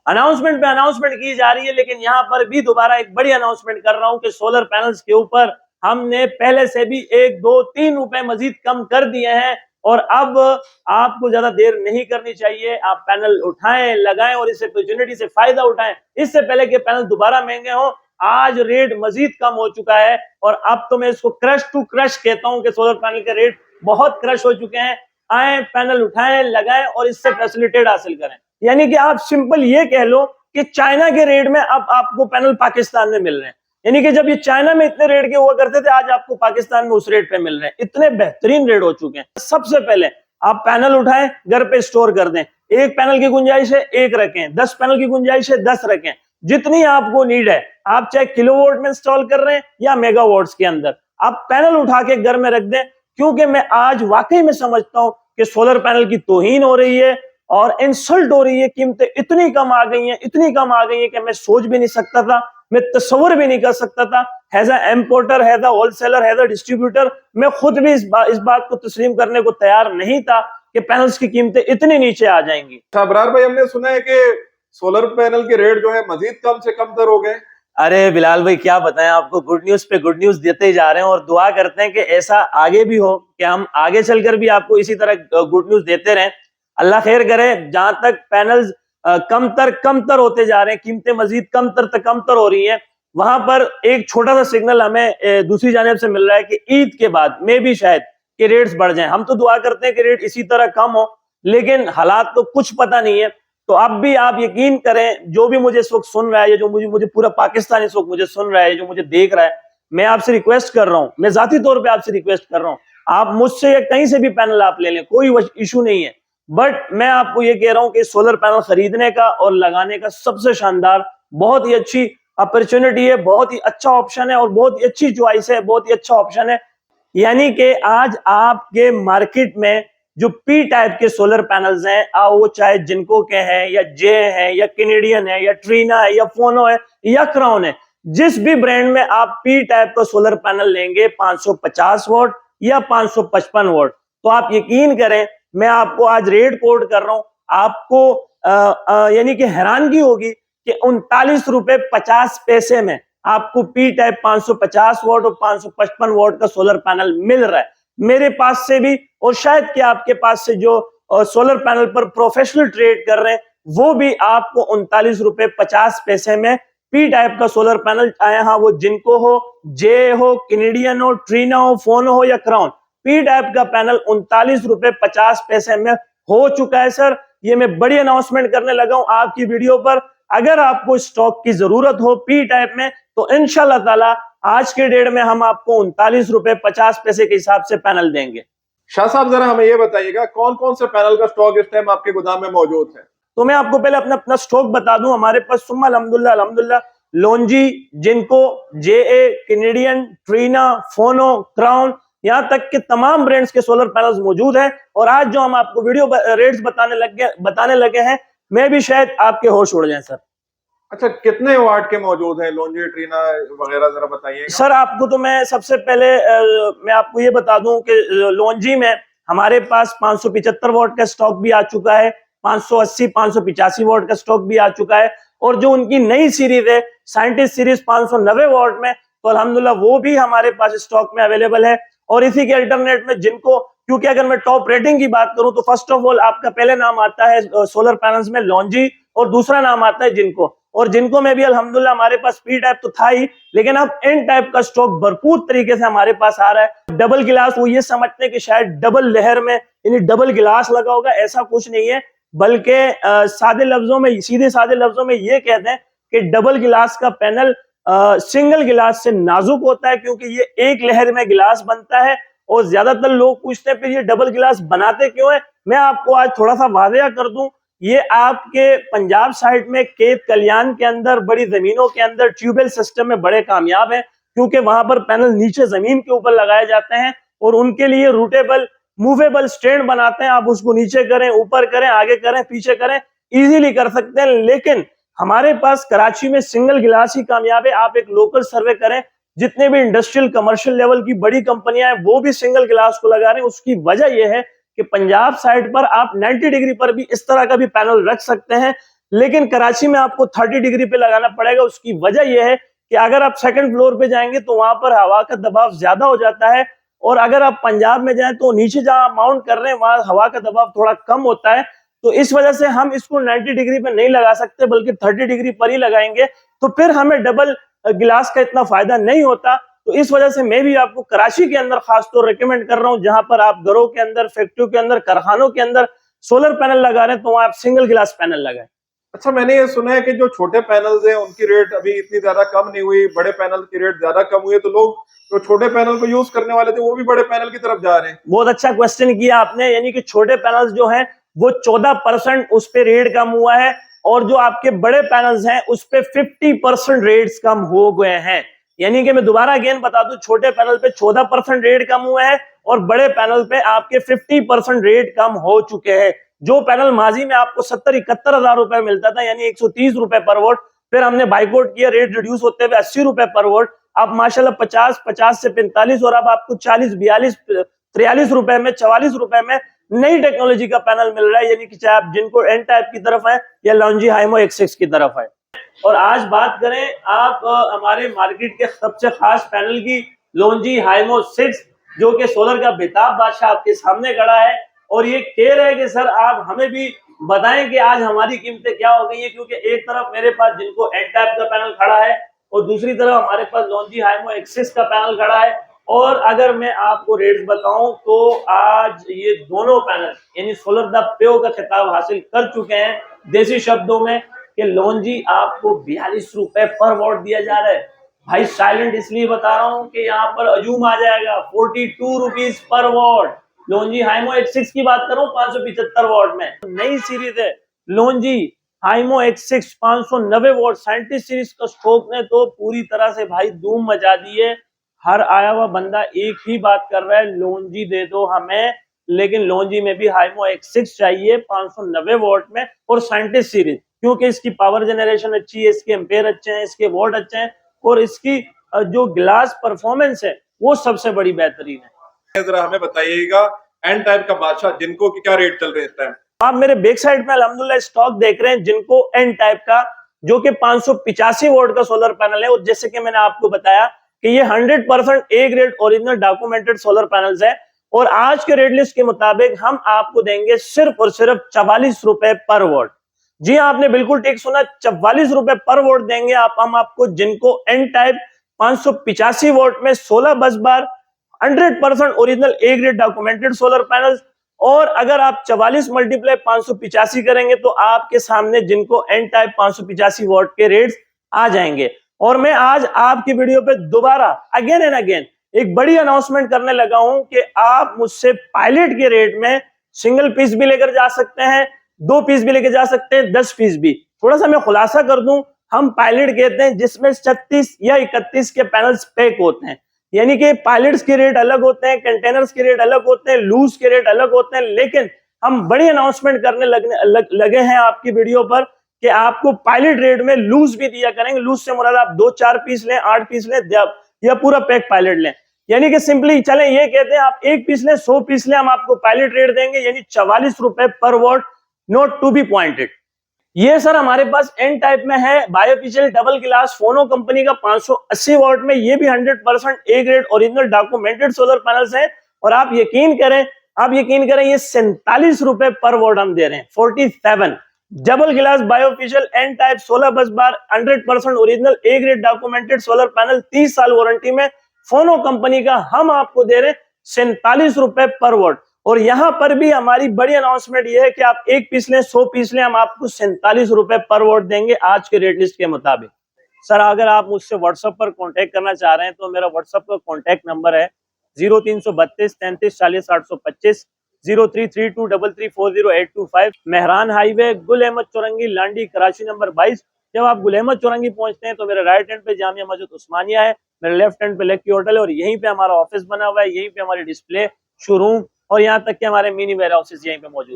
Announcement पे announcement की जा रही है, लेकिन यहाँ पर भी दोबारा एक बड़ी अनाउंसमेंट कर रहा हूं कि सोलर पैनल्स के ऊपर हमने पहले से भी 1 2 3 रुपए मजीद कम कर दिए हैं। और अब आपको ज्यादा देर नहीं करनी चाहिए, आप पैनल उठाएं, लगाएं और इस अपॉर्चुनिटी से फायदा उठाएं, इससे पहले कि पैनल दोबारा महंगे हो। आज रेट मजीद कम हो चुका है और अब तो मैं इसको क्रश टू क्रश कहता हूं कि सोलर पैनल के रेट बहुत क्रश हो चुके हैं। आए, पैनल उठाएं, लगाएं और इससे फैसिलिटेट हासिल करें। यानी कि आप सिंपल ये कह लो कि चाइना के रेट में अब आपको पैनल पाकिस्तान में मिल रहे हैं। यानी कि जब ये चाइना में इतने रेट के हुआ करते थे, आज आपको पाकिस्तान में उस रेट पे मिल रहे हैं। इतने बेहतरीन रेट हो चुके हैं। सबसे पहले आप पैनल उठाएं, घर पे स्टोर कर दें। एक पैनल की गुंजाइश है 1 रखें, 10 पैनल की गुंजाइश है 10 रखें, जितनी आपको नीड है। आप चाहे किलोवाट में इंस्टॉल कर रहे हैं या मेगावाट्स के अंदर, आप पैनल उठा के घर में रख दें। क्योंकि मैं आज वाकई में समझता हूं कि सोलर पैनल की तौहीन हो रही है और इंसल्ट हो रही है। कीमतें इतनी कम आ गई हैं, इतनी कम आ गई हैं कि मैं सोच भी नहीं सकता था, मैं तस्वर भी नहीं कर सकता था। As a importer, as a wholesaler, as a distributor, मैं खुद भी इस बात को तस्लीम करने को तैयार नहीं था कि पैनल्स की कीमतें इतनी नीचे आ जाएंगी। अबरार भाई, हमने सुना है कि सोलर पैनल के रेट जो है मजीद कम से कम तर हो गए। अरे बिलाल भाई, क्या बताएं आपको, गुड न्यूज पे गुड न्यूज देते ही जा रहे हैं और दुआ करते हैं कि ऐसा आगे भी हो, कि हम आगे चलकर भी आपको इसी तरह गुड न्यूज देते रहें। अल्लाह खैर करे। जहां तक पैनल्स कमतर होते जा रहे हैं, कीमतें मजीद कमतर हो रही हैं, वहां पर एक छोटा सा सिग्नल हमें दूसरी जानिब से मिल रहा है कि ईद के बाद में भी शायद के रेट्स बढ़ जाएं। हम तो दुआ करते हैं कि रेट इसी तरह कम हो, लेकिन हालात तो कुछ पता नहीं है। तो अब भी आप यकीन करें, जो भी मुझे इस वक्त सुन रहा है, या जो मुझे पूरा पाकिस्तान इस वक्त मुझे सुन रहा है, जो मुझे देख रहा है, मैं आपसे रिक्वेस्ट कर रहा हूं, मैं जाती तौर पे आपसे रिक्वेस्ट कर रहा हूं, आप मुझसे या कहीं से भी पैनल आप ले लें, कोई इशू नहीं है। बट मैं आपको ये कह रहा हूं कि सोलर पैनल खरीदने का और लगाने का सबसे शानदार, बहुत ही अच्छी अपॉर्चुनिटी है, बहुत ही अच्छा ऑप्शन है और बहुत ही अच्छी चॉइस है, बहुत ही अच्छा ऑप्शन है। यानी कि आज आपके मार्केट में जो पी टाइप के सोलर पैनल्स हैं, वो चाहे जिनको के हैं या जे है या कैनेडियन है या ट्रीना है या फोनो है या क्राउन है, जिस भी ब्रांड में आप पी टाइप का सोलर पैनल लेंगे, 550 वॉट या 555 वॉट, तो आप यकीन करें, मैं आपको आज रेट कोट कर रहा हूं, आपको यानी कि हैरानगी होगी कि 39 रुपए 50 पैसे में आपको पी टाइप 550 वॉट और 555 वॉट का सोलर पैनल मिल रहा है। मेरे पास से भी, और शायद कि आपके पास से जो सोलर पैनल पर प्रोफेशनल ट्रेड कर रहे हैं, वो भी आपको 39 रुपए 50 पैसे में पी टाइप का सोलर पैनल, चाहे हाँ वो जिनको हो, जे हो, कैनेडियन हो, ट्रीना हो, फोन हो या क्राउन, पी टाइप का पैनल 39 रुपए 50 पैसे में हो चुका है। सर, ये मैं बड़ी अनाउंसमेंट करने लगा हूं आपकी वीडियो पर। अगर आपको स्टॉक की जरूरत हो पी टाइप में, तो इंशाल्लाह ताला आज के डेट में हम आपको 39 रुपए 50 पैसे के हिसाब से पैनल देंगे। शाह साहब, जरा हमें ये बताइएगा, कौन कौन से पैनल का स्टॉक इस टाइम आपके गोदाम में मौजूद है? तो मैं आपको पहले अपना स्टॉक बता दूं। हमारे पास सुम्मा अल्हम्दुलिल्लाह लॉन्जी, जिनको, जेए, कैनेडियन, ट्रीना, फोनो, क्राउन, यहां तक के तमाम ब्रांड्स के सोलर पैनल्स मौजूद हैं। और आज जो हम आपको वीडियो रेट्स बताने लगे हैं, मैं भी शायद आपके होश उड़ जाए। सर, अच्छा, कितने वाट के मौजूद हैं लॉन्जी, ट्रीना वगैरह, जरा बताइए। सर, आपको तो मैं सबसे पहले मैं आपको ये बता दूं कि लॉन्जी में हमारे पास 575 वॉट का स्टॉक भी आ चुका है, 580 585 वॉट का स्टॉक भी आ चुका है, और जो उनकी नई सीरीज है साइंटिस्ट सीरीज 590 वॉट में, तो अल्हम्दुलिल्लाह वो भी हमारे पास स्टॉक में अवेलेबल है। और इसी के अल्टरनेट में जिनको, क्योंकि अगर मैं टॉप रेटिंग की बात करूं तो फर्स्ट ऑफ ऑल आपका पहले नाम आता है सोलर पैनल्स में लॉन्जी, और दूसरा नाम आता है जिनको। और जिनको में भी अल्हम्दुलिल्लाह हमारे पास पी टाइप तो था ही, लेकिन अब एन टाइप का स्टॉक भरपूर तरीके से हमारे पास आ रहा है। डबल गिलास, वो ये समझते हैं कि शायद डबल लेयर में यानी डबल गिलास लगा होगा, ऐसा कुछ नहीं है, बल्कि सादे लफ्जों में, सीधे सादे लफ्जों में ये कहते हैं कि डबल गिलास का पैनल सिंगल गिलास से नाजुक होता है, क्योंकि ये एक लहर में गिलास बनता है। और ज्यादातर लोग पूछते हैं फिर ये डबल गिलास बनाते क्यों है। मैं आपको आज थोड़ा सा वाज़ेह कर दूं, ये आपके पंजाब साइड में खेत कल्याण के अंदर, बड़ी जमीनों के अंदर ट्यूबवेल सिस्टम में बड़े कामयाब है, क्योंकि वहां पर पैनल नीचे जमीन के ऊपर लगाए जाते हैं और उनके लिए रूटेबल मूवेबल स्टैंड बनाते हैं। आप उसको नीचे करें, ऊपर करें, आगे करें, पीछे करें, इजीली कर सकते हैं। लेकिन हमारे पास कराची में सिंगल गिलास ही कामयाब है। आप एक लोकल सर्वे करें, जितने भी इंडस्ट्रियल कमर्शियल लेवल की बड़ी कंपनियां हैं वो भी सिंगल गिलास को लगा रहे हैं। उसकी वजह यह है कि पंजाब साइड पर आप 90 डिग्री पर भी इस तरह का भी पैनल रख सकते हैं, लेकिन कराची में आपको 30 डिग्री पे लगाना पड़ेगा। उसकी वजह यह है कि अगर आप सेकंड फ्लोर पे जाएंगे तो वहां पर हवा का दबाव ज्यादा हो जाता है, और अगर आप पंजाब में जाएं तो नीचे जहां माउंट कर रहे हैं वहां हवा का दबाव थोड़ा कम होता है। तो इस वजह से हम इसको 90 डिग्री पे नहीं लगा सकते, बल्कि 30 डिग्री पर ही लगाएंगे, तो फिर हमें डबल गिलास का इतना फायदा नहीं होता। तो इस वजह से मैं भी आपको कराची के अंदर खासतौर रिकमेंड कर रहा हूं, जहां पर आप घरों के अंदर, फैक्ट्रियों के अंदर, कारखानों के अंदर सोलर पैनल लगा रहे हैं, तो वहां आप सिंगल गिलास पैनल लगाएं। अच्छा, मैंने ये सुना है कि जो छोटे पैनल्स हैं उनकी रेट अभी इतनी ज्यादा कम नहीं हुई, बड़े पैनल की रेट ज्यादा कम हुई है, तो लोग जो छोटे पैनल को यूज करने वाले थे वो भी बड़े पैनल की तरफ जा रहे हैं। बहुत अच्छा क्वेश्चन किया आपने। यानी कि छोटे पैनल्स जो हैं वो 14% उस पे रेट कम हुआ है, और जो आपके बड़े पैनल्स हैं उस पे 50% रेट्स कम हो गए हैं। यानी कि मैं दोबारा अगेन बता दूं, छोटे पैनल पे 14% रेट कम हुए हैं और बड़े पैनल पे आपके 50% रेट कम हो चुके हैं। जो पैनल माजी में आपको 70-71 हजार रुपए मिलता था, यानी 130 रुपए पर वोट, फिर हमने बाइकआउट किया, रेट रिड्यूस होते हुए 80 रुपए पर वोट, अब माशाल्लाह 50 से 45 और अब आपको 40, 42, 43 रुपए में, 44 रुपए में नई टेक्नोलॉजी का पैनल मिल रहा है। यानी कि चाहे आप जिनको एन टाइप की तरफ है या लॉन्जी हाइमो X6 की तरफ है। और आज बात करें आप हमारे मार्केट के सबसे खास पैनल की, लॉन्जी हाइमो 6, जो कि सोलर का बेताब बादशाह आपके सामने खड़ा है, और ये कह रहे हैं कि सर आप हमें भी बताएं कि आज हमारी कीमतें क्या हो गई है, क्योंकि एक तरफ मेरे पास जिनको एन टाइप का पैनल खड़ा है और दूसरी तरफ हमारे पास लॉन्जी हाइमो X6 का पैनल खड़ा है। और अगर मैं आपको रेट्स बताऊं तो आज ये दोनों पैनल यानी सोलर द प्यो का खिताब हासिल कर चुके हैं, देसी शब्दों में, कि लॉन्जी आपको 42 रुपए पर वॉट दिया जा रहा है। भाई साइलेंट इसलिए बता रहा हूं कि यहाँ पर अजूम आ जाएगा, 42 rupees per what. लॉन्जी Himo X6 की बात करूं 575 वॉट में, नई सीरीज है Longi Himo X6 590 watt. Scientist series का स्टॉक ने तो पूरी तरह से भाई धूम मचा दी है। हर आया हुआ बंदा एक ही बात कर रहा है, लॉन्जी दे दो हमें, लेकिन लॉन्जी में भी हाइमो X6 चाहिए 590 वॉट में, और साइंटिस्ट सीरीज, क्योंकि इसकी पावर जनरेशन अच्छी है, इसके एम्पेयर अच्छे हैं, इसके वॉट अच्छे हैं, और इसकी जो ग्लास परफॉर्मेंस है वो सबसे बड़ी बेहतरीन है। जरा हमें बताइएगा एन टाइप का बादशाह जिनको की क्या रेट चल रहे हैं इस टाइम? आप मेरे बैक साइड में अल्हम्दुलिल्लाह स्टॉक देख रहे हैं जिनको एन टाइप का, जो कि 585 वोल्ट का सोलर पैनल है, और जैसे कि मैंने आपको बताया कि ये 100% A grade original documented solar panels है, और आज के रेट लिस्ट के मुताबिक हम आपको देंगे सिर्फ और सिर्फ 44 रुपए पर वोट। जी हाँ, आपने बिल्कुल ठीक सुना, 44 रुपए पर वोट देंगे हम आपको, जिनको एन टाइप 585 वोट में 16 busbar 100% original A grade documented solar panels. और अगर आप 44 मल्टीप्लाई 585 करेंगे तो आपके सामने जिनको एन टाइप 585 वॉट के रेट्स आ जाएंगे। और मैं आज आपकी वीडियो पे दोबारा अगेन एंड अगेन एक बड़ी अनाउंसमेंट करने लगा हूं कि आप मुझसे पायलट के रेट में सिंगल पीस भी लेकर जा सकते हैं, 2 पीस भी लेकर जा सकते हैं, 10 पीस भी। थोड़ा सा मैं खुलासा कर दूं, हम पायलट कहते हैं जिसमें 36 या 31 के पैनल्स पैक होते हैं। यानी कि पायलट्स के रेट अलग होते हैं, कंटेनर्स के रेट अलग होते हैं, लूज के रेट अलग होते हैं, लेकिन हम बड़ी अनाउंसमेंट करने लगे हैं आपकी वीडियो पर कि आपको पायलट रेट में लूज भी दिया करेंगे। लूज से मुराद आप 2-4 पीस लें, 8 पीस लें, या पूरा पैक पायलट लें। यानी कि सिंपली चलें ये कहते हैं आप 1 पीस लें, 100 पीस लें, हम आपको पायलट रेट देंगे, यानी 44 रुपए पर watt, note to be pointed. ये सर हमारे पास एन टाइप में है, बायोफिशियल डबल ग्लास फोनो कंपनी का 580 वॉट में, ये भी 100% A grade original documented solar panels हैं। और आप यकीन करें ये 47 रुपए पर वॉट हम दे रहे हैं, 47। Double glass bifacial N type 16 busbar 100% original A grade documented solar panel 30 साल वारंटी में फोनो कंपनी का हम आपको दे रहे हैं 47 रुपए पर वॉट। और यहां पर भी हमारी बड़ी अनाउंसमेंट यह है कि आप 1 पीस लें, 100 पीस लें, हम आपको 47 रुपए पर वॉट देंगे आज के रेट लिस्ट के मुताबिक। सर अगर आप मुझसे व्हाट्सएप पर कांटेक्ट करना चाह रहे हैं तो मेरा व्हाट्सएप का कांटेक्ट नंबर है 0332 33 40 825, 0332334085। मेहरान हाईवे, गुल अहमद चौरंगी, लांडी, कराची नंबर 22। जब आप गुल अहमद चौरंगी पहुंचते हैं तो मेरे राइट हैंड पे जामिया मस्जिद उस्मानिया है, मेरे लेफ्ट हैंड पे लकी होटल है, और यहीं पे हमारा ऑफिस बना हुआ है, यहीं पे हमारी डिस्प्ले, शोरूम और यहाँ तक कि हमारे मिनी वेयर हाउसेस यहीं पे मौजूद है।